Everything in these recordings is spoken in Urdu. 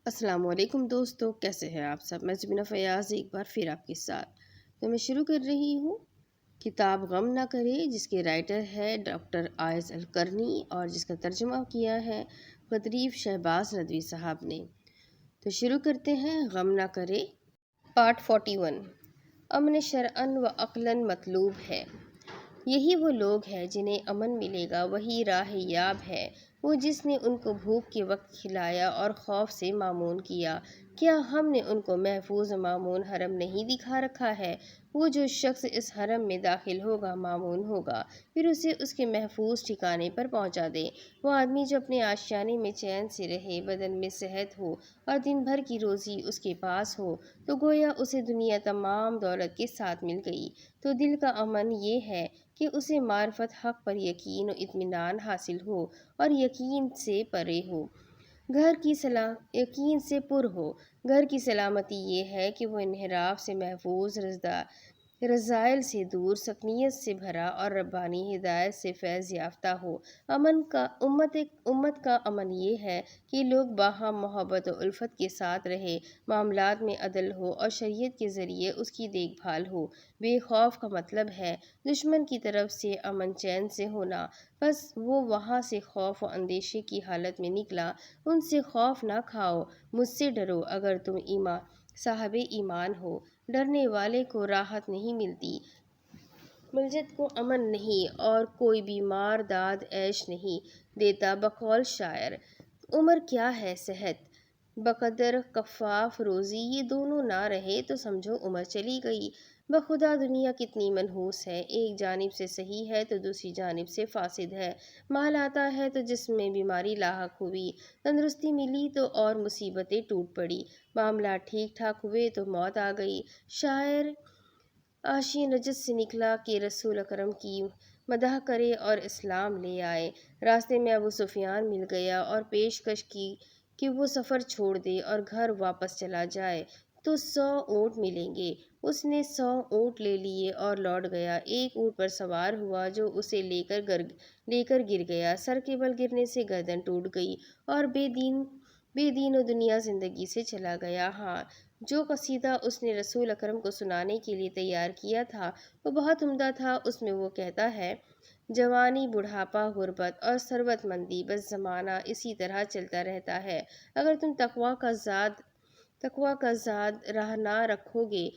السلام علیکم دوستو، کیسے ہیں آپ سب؟ میں زبینہ فیاض ایک بار پھر آپ کے ساتھ تو میں شروع کر رہی ہوں کتاب غم نہ کرے، جس کے رائٹر ہے ڈاکٹر آئز القرنی اور جس کا ترجمہ کیا ہے غدریف شہباز ندوی صاحب نے۔ تو شروع کرتے ہیں غم نہ کرے، پارٹ 41۔ امن شرعاً و عقلاً مطلوب ہے۔ یہی وہ لوگ ہیں جنہیں امن ملے گا، وہی راہ یاب ہے، وہ جس نے ان کو بھوک کے وقت کھلایا اور خوف سے مامون کیا۔ کیا ہم نے ان کو محفوظ مامون حرم نہیں دکھا رکھا ہے؟ وہ جو شخص اس حرم میں داخل ہوگا مامون ہوگا، پھر اسے اس کے محفوظ ٹھکانے پر پہنچا دے۔ وہ آدمی جو اپنے آشیانے میں چین سے رہے، بدن میں صحت ہو اور دن بھر کی روزی اس کے پاس ہو، تو گویا اسے دنیا تمام دولت کے ساتھ مل گئی۔ تو دل کا امن یہ ہے کہ اسے معرفت حق پر یقین و اطمینان حاصل ہو اور یقین سے پرے ہو، یقین سے پر ہو۔ گھر کی سلامتی یہ ہے کہ وہ انحراف سے محفوظ، رذائل سے دور، سکنیت سے بھرا اور ربانی ہدایت سے فیض یافتہ ہو۔ امت کا امن یہ ہے کہ لوگ باہم محبت و الفت کے ساتھ رہے، معاملات میں عدل ہو اور شریعت کے ذریعے اس کی دیکھ بھال ہو۔ بے خوف کا مطلب ہے دشمن کی طرف سے امن چین سے ہونا۔ بس وہ وہاں سے خوف و اندیشے کی حالت میں نکلا۔ ان سے خوف نہ کھاؤ، مجھ سے ڈرو اگر تم صاحب ایمان ہو۔ ڈرنے والے کو راحت نہیں ملتی، ملجت کو امن نہیں، اور کوئی بیمار داد عیش نہیں دیتا۔ بقول شاعر، عمر کیا ہے صحت، بقدر کفاف روزی، یہ دونوں نہ رہے تو سمجھو عمر چلی گئی۔ بخدا دنیا کتنی منحوس ہے، ایک جانب سے صحیح ہے تو دوسری جانب سے فاسد ہے۔ مال آتا ہے تو جسم میں بیماری لاحق ہوئی، تندرستی ملی تو اور مصیبتیں ٹوٹ پڑی، معاملات ٹھیک ٹھاک ہوئے تو موت آ گئی۔ شاعر عاشی نجد سے نکلا کہ رسول اکرم کی مدح کرے اور اسلام لے آئے۔ راستے میں ابو سفیان مل گیا اور پیشکش کی کہ وہ سفر چھوڑ دے اور گھر واپس چلا جائے تو 100 اونٹ ملیں گے۔ اس نے 100 اونٹ لے لیے اور لوٹ گیا۔ ایک اونٹ پر سوار ہوا جو اسے لے کر گر گیا، سر کے بل گرنے سے گردن ٹوٹ گئی اور بے دین و دنیا زندگی سے چلا گیا۔ ہاں، جو قصیدہ اس نے رسول اکرم کو سنانے کے لیے تیار کیا تھا وہ بہت عمدہ تھا۔ اس میں وہ کہتا ہے، جوانی، بڑھاپا، غربت اور ثروت مندی، بس زمانہ اسی طرح چلتا رہتا ہے۔ اگر تم تقویٰ کا زاد راہ نہ رکھو گے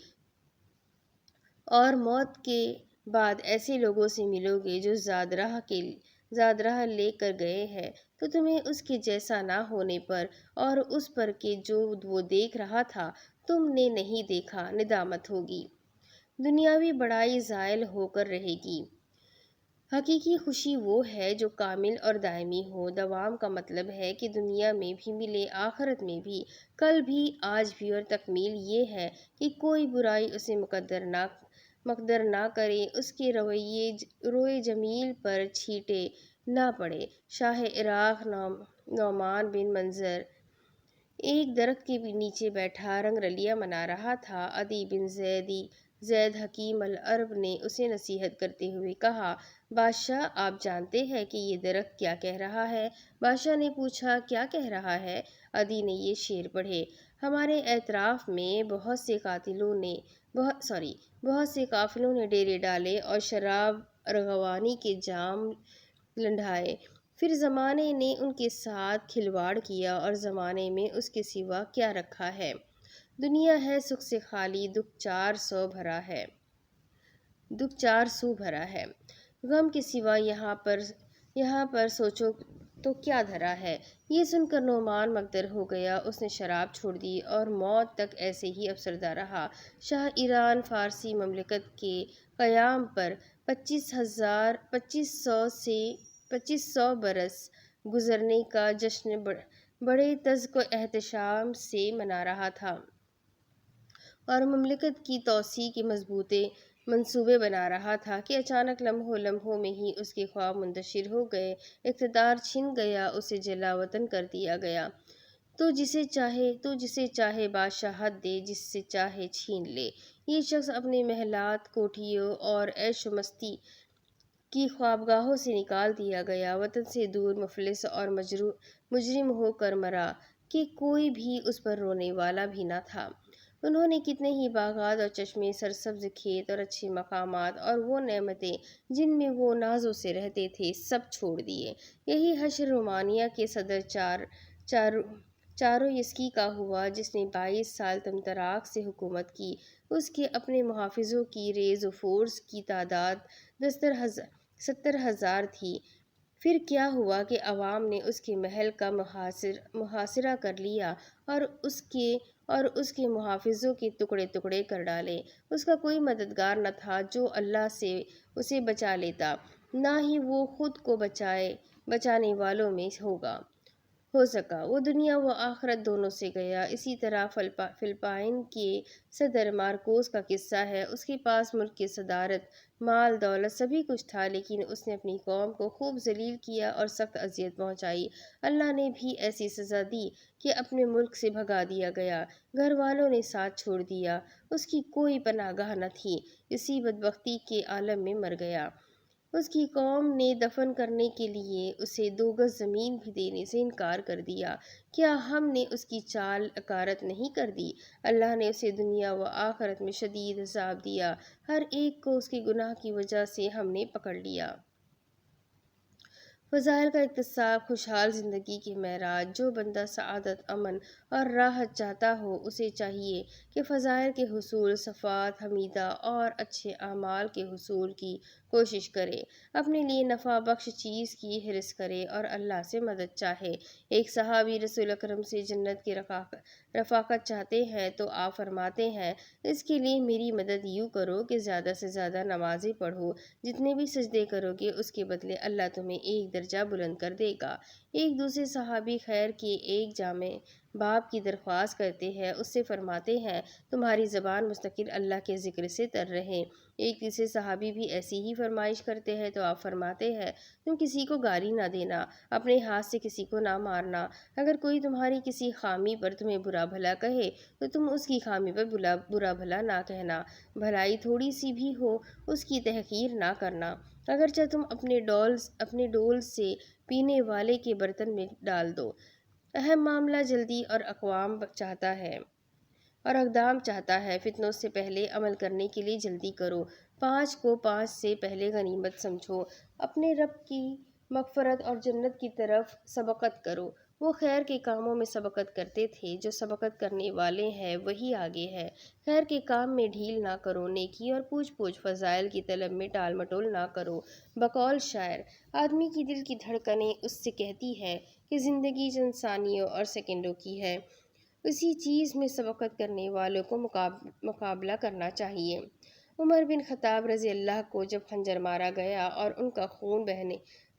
اور موت کے بعد ایسے لوگوں سے ملو گے جو زاد راہ لے کر گئے ہیں، تو تمہیں اس کے جیسا نہ ہونے پر اور اس پر کہ جو وہ دیکھ رہا تھا تم نے نہیں دیکھا ندامت ہوگی۔ دنیاوی بڑائی زائل ہو کر رہے گی۔ حقیقی خوشی وہ ہے جو کامل اور دائمی ہو۔ دوام کا مطلب ہے کہ دنیا میں بھی ملے، آخرت میں بھی، کل بھی، آج بھی، اور تکمیل یہ ہے کہ کوئی برائی اسے مقدر نہ کرے، اس کے روئے جمیل پر چھینٹے نہ پڑے۔ شاہ عراق نعمان بن منظر ایک درخت کے نیچے بیٹھا رنگ رلیاں منا رہا تھا۔ عدی بن زید حکیم العرب نے اسے نصیحت کرتے ہوئے کہا، بادشاہ، آپ جانتے ہیں کہ یہ درخت کیا کہہ رہا ہے؟ بادشاہ نے پوچھا، کیا کہہ رہا ہے؟ عدی نے یہ شعر پڑھے، ہمارے اطراف میں بہت سے قافلوں نے ڈیرے ڈالے اور شراب ارغوانی کے جام لنڈھائے، پھر زمانے نے ان کے ساتھ کھلواڑ کیا اور زمانے میں اس کے سوا کیا رکھا ہے؟ دنیا ہے سکھ سے خالی، دکھ چار سو بھرا ہے۔ غم کے سوا یہاں پر سوچو تو کیا دھرا ہے؟ یہ سن کر نعمان مگدر ہو گیا۔ اس نے شراب چھوڑ دی اور موت تک ایسے ہی افسردہ رہا۔ شاہ ایران فارسی مملکت کے قیام پر 2500 برس گزرنے کا جشن بڑے تزک و احتشام سے منا رہا تھا اور مملکت کی توسیع کے مضبوط منصوبے بنا رہا تھا کہ اچانک لمحوں میں ہی اس کے خواب منتشر ہو گئے، اقتدار چھن گیا، اسے جلا وطن کر دیا گیا۔ تو جسے چاہے بادشاہت دے، جس سے چاہے چھین لے۔ یہ شخص اپنے محلات، کوٹھیوں اور عیش و مستی کی خوابگاہوں سے نکال دیا گیا، وطن سے دور، مفلس اور مجرم ہو کر مرا۔ کہ کوئی بھی اس پر رونے والا بھی نہ تھا۔ انہوں نے کتنے ہی باغات اور چشمے، سرسبز کھیت اور اچھے مقامات اور وہ نعمتیں جن میں وہ نازوں سے رہتے تھے سب چھوڑ دیے۔ یہی حشر رومانیہ کے صدر چارویسکی کا ہوا، جس نے 22 سال تمطراق سے حکومت کی۔ اس کے اپنے محافظوں کی ریز و فورس کی تعداد 70,000 تھی۔ پھر کیا ہوا کہ عوام نے اس کے محل کا محاصرہ کر لیا اور اس کے محافظوں کے ٹکڑے ٹکڑے کر ڈالے۔ اس کا کوئی مددگار نہ تھا جو اللہ سے اسے بچا لیتا، نہ ہی وہ خود کو بچانے والوں میں ہو سکا۔ وہ دنیا و آخرت دونوں سے گیا۔ اسی طرح فلپائن کے صدر مارکوس کا قصہ ہے۔ اس کے پاس ملک کی صدارت، مال، دولت، سبھی کچھ تھا، لیکن اس نے اپنی قوم کو خوب ذلیل کیا اور سخت اذیت پہنچائی۔ اللہ نے بھی ایسی سزا دی کہ اپنے ملک سے بھگا دیا گیا، گھر والوں نے ساتھ چھوڑ دیا، اس کی کوئی پناہ گاہ نہ تھی، اسی بدبختی کے عالم میں مر گیا۔ اس کی قوم نے دفن کرنے کے لیے اسے 2 گز زمین بھی دینے سے انکار کر دیا۔ کیا ہم نے اس کی چال اکارت نہیں کر دی؟ اللہ نے اسے دنیا و آخرت میں شدید عذاب دیا۔ ہر ایک کو اس کے گناہ کی وجہ سے ہم نے پکڑ لیا۔ فضائل کا اکتساب، خوشحال زندگی کے معراج۔ جو بندہ سعادت، امن اور راحت چاہتا ہو، اسے چاہیے کہ فضائل کے حصول، صفات حمیدہ اور اچھے اعمال کے حصول کی کوشش کرے، اپنے لیے نفع بخش چیز کی حرص کرے اور اللہ سے مدد چاہے۔ ایک صحابی رسول اکرم سے جنت کی رفاقت چاہتے ہیں تو آپ فرماتے ہیں، اس کے لیے میری مدد یوں کرو کہ زیادہ سے زیادہ نمازیں پڑھو، جتنے بھی سجدے کرو گے اس کے بدلے اللہ تمہیں ایک درجہ بلند کر دے گا۔ ایک دوسرے صحابی خیر کے ایک جامع باب کی درخواست کرتے ہیں، اس سے فرماتے ہیں، تمہاری زبان مستقل اللہ کے ذکر سے تر رہے۔ ایک تیسرے صحابی بھی ایسی ہی فرمائش کرتے ہیں تو آپ فرماتے ہیں، تم کسی کو گالی نہ دینا، اپنے ہاتھ سے کسی کو نہ مارنا، اگر کوئی تمہاری کسی خامی پر تمہیں برا بھلا کہے تو تم اس کی خامی پر برا بھلا نہ کہنا، بھلائی تھوڑی سی بھی ہو اس کی تحقیر نہ کرنا، اگرچہ تم اپنے ڈول سے پینے والے کے برتن میں ڈال دو۔ اہم معاملہ جلدی اور اقدام چاہتا ہے، فتنوں سے پہلے عمل کرنے کے لیے جلدی کرو، 5 کو 5 سے پہلے غنیمت سمجھو، اپنے رب کی مغفرت اور جنت کی طرف سبقت کرو۔ وہ خیر کے کاموں میں سبقت کرتے تھے، جو سبقت کرنے والے ہیں وہی آگے ہے۔ خیر کے کام میں ڈھیل نہ کرو، نیکی اور پوچھ فضائل کی طلب میں ٹال مٹول نہ کرو۔ بقول شاعر، آدمی کی دل کی دھڑکنیں اس سے کہتی ہے کہ زندگی چند ثانیوں اور سیکنڈوں کی ہے، اسی چیز میں سبقت کرنے والوں کو مقابلہ کرنا چاہیے۔ عمر بن خطاب رضی اللہ کو جب خنجر مارا گیا اور ان کا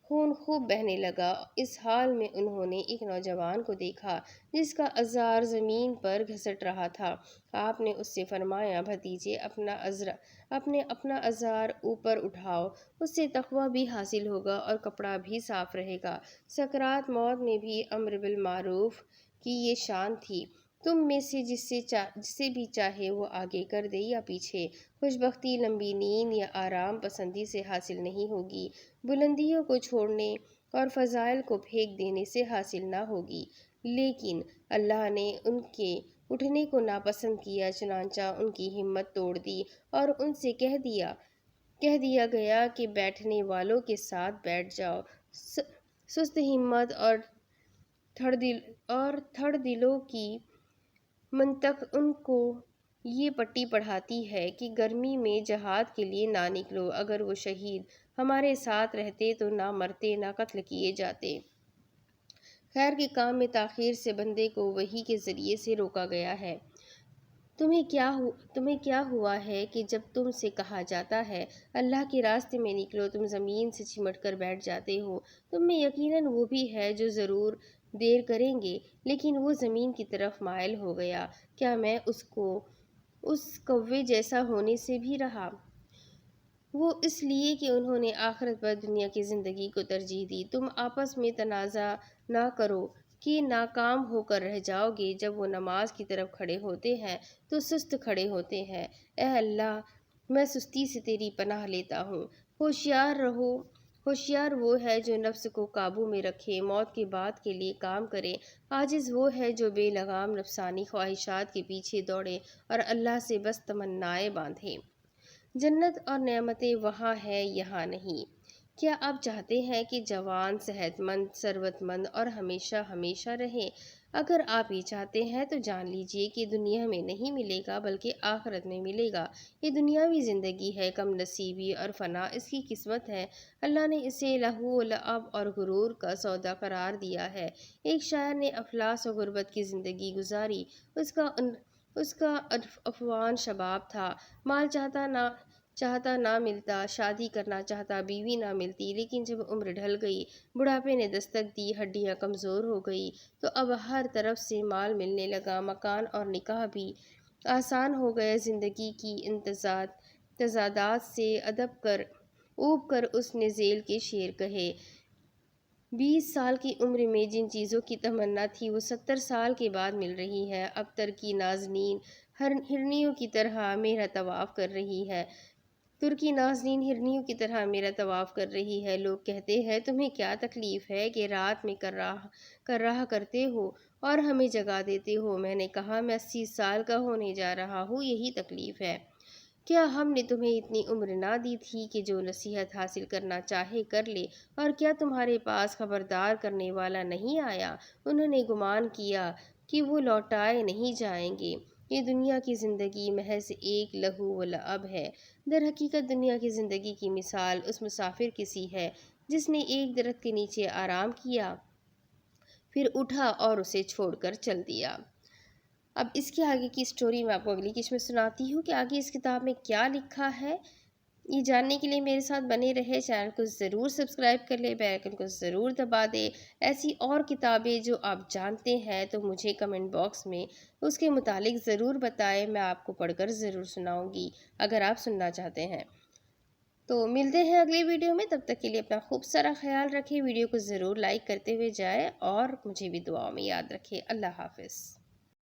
خون خوب بہنے لگا، اس حال میں انہوں نے ایک نوجوان کو دیکھا جس کا عذار زمین پر گھسٹ رہا تھا۔ آپ نے اس سے فرمایا، بھتیجے، اپنا عذار اوپر اٹھاؤ، اس سے تقویٰ بھی حاصل ہوگا اور کپڑا بھی صاف رہے گا۔ سکرات موت میں بھی امر بالمعروف کی یہ شان تھی، تم میں سے جسے بھی چاہے وہ آگے کر دے یا پیچھے۔ خوشبختی لمبی نیند یا آرام پسندی سے حاصل نہیں ہوگی، بلندیوں کو چھوڑنے اور فضائل کو پھینک دینے سے حاصل نہ ہوگی، لیکن اللہ نے ان کے اٹھنے کو ناپسند کیا، چنانچہ ان کی ہمت توڑ دی اور ان سے کہہ دیا گیا کہ بیٹھنے والوں کے ساتھ بیٹھ جاؤ۔ سست ہمت اور تھڑ دلوں کی منطق ان کو یہ پٹی پڑھاتی ہے کہ گرمی میں جہاد کے لیے نہ نکلو، اگر وہ شہید ہمارے ساتھ رہتے تو نہ مرتے نہ قتل کیے جاتے۔ خیر کے کام میں تاخیر سے بندے کو وحی کے ذریعے سے روکا گیا ہے۔ تمہیں کیا ہوا ہے کہ جب تم سے کہا جاتا ہے اللہ کے راستے میں نکلو، تم زمین سے چمٹ کر بیٹھ جاتے ہو؟ تم میں یقیناً وہ بھی ہے جو ضرور دیر کریں گے، لیکن وہ زمین کی طرف مائل ہو گیا۔ کیا میں اس کوے جیسا ہونے سے بھی رہا؟ وہ اس لیے کہ انہوں نے آخرت پر دنیا کی زندگی کو ترجیح دی۔ تم آپس میں تنازع نہ کرو کہ ناکام ہو کر رہ جاؤ گے۔ جب وہ نماز کی طرف کھڑے ہوتے ہیں تو سست کھڑے ہوتے ہیں۔ اے اللہ، میں سستی سے تیری پناہ لیتا ہوں۔ ہوشیار رہو ہوشیار وہ ہے جو نفس کو قابو میں رکھے، موت کے بعد کے لیے کام کرے۔ عاجز وہ ہے جو بے لگام نفسانی خواہشات کے پیچھے دوڑے اور اللہ سے بس تمنائیں باندھے۔ جنت اور نعمتیں وہاں ہیں، یہاں نہیں۔ کیا آپ چاہتے ہیں کہ جوان، صحت مند، ثروت مند اور ہمیشہ ہمیشہ رہیں؟ اگر آپ یہ چاہتے ہیں تو جان لیجئے کہ دنیا میں نہیں ملے گا بلکہ آخرت میں ملے گا۔ یہ دنیاوی زندگی ہے کم نصیبی اور فنا اس کی قسمت ہے۔ اللہ نے اسے لہو و لعب اور غرور کا سودا قرار دیا ہے۔ ایک شاعر نے افلاس و غربت کی زندگی گزاری۔ اس کا افغان شباب تھا، مال چاہتا نہ ملتا، شادی کرنا چاہتا بیوی نہ ملتی، لیکن جب عمر ڈھل گئی، بڑھاپے نے دستک دی، ہڈیاں کمزور ہو گئی تو اب ہر طرف سے مال ملنے لگا، مکان اور نکاح بھی آسان ہو گئے۔ زندگی کی ان تضادات سے اوب کر اس نے ذیل کے شعر کہے: 20 سال کی عمر میں جن چیزوں کی تمنا تھی وہ 70 سال کے بعد مل رہی ہے۔ اب ترکی نازنین ہرنیوں کی طرح میرا طواف کر رہی ہے۔ لوگ کہتے ہیں تمہیں کیا تکلیف ہے کہ رات میں کر رہا کرتے ہو اور ہمیں جگا دیتے ہو؟ میں نے کہا میں 80 سال کا ہونے جا رہا ہوں، یہی تکلیف ہے۔ کیا ہم نے تمہیں اتنی عمر نہ دی تھی کہ جو نصیحت حاصل کرنا چاہے کر لے؟ اور کیا تمہارے پاس خبردار کرنے والا نہیں آیا؟ انہوں نے گمان کیا کہ وہ لوٹائے نہیں جائیں گے۔ یہ دنیا کی زندگی محض ایک لہو و لعب ہے۔ در حقیقت دنیا کی زندگی کی مثال اس مسافر کی سی ہے جس نے ایک درخت کے نیچے آرام کیا، پھر اٹھا اور اسے چھوڑ کر چل دیا۔ اب اس کے آگے کی سٹوری میں آپ کو اگلی قسط میں سناتی ہوں کہ آگے اس کتاب میں کیا لکھا ہے۔ یہ جاننے کے لیے میرے ساتھ بنے رہے، چینل کو ضرور سبسکرائب کر لیں، بیل آئیکن کو ضرور دبا دیں۔ ایسی اور کتابیں جو آپ جانتے ہیں تو مجھے کمنٹ باکس میں اس کے متعلق ضرور بتائیں، میں آپ کو پڑھ کر ضرور سناؤں گی اگر آپ سننا چاہتے ہیں۔ تو ملتے ہیں اگلی ویڈیو میں، تب تک کے لیے اپنا خوب سارا خیال رکھیں، ویڈیو کو ضرور لائک کرتے ہوئے جائیں اور مجھے بھی دعاؤں میں یاد رکھیں۔ اللہ حافظ۔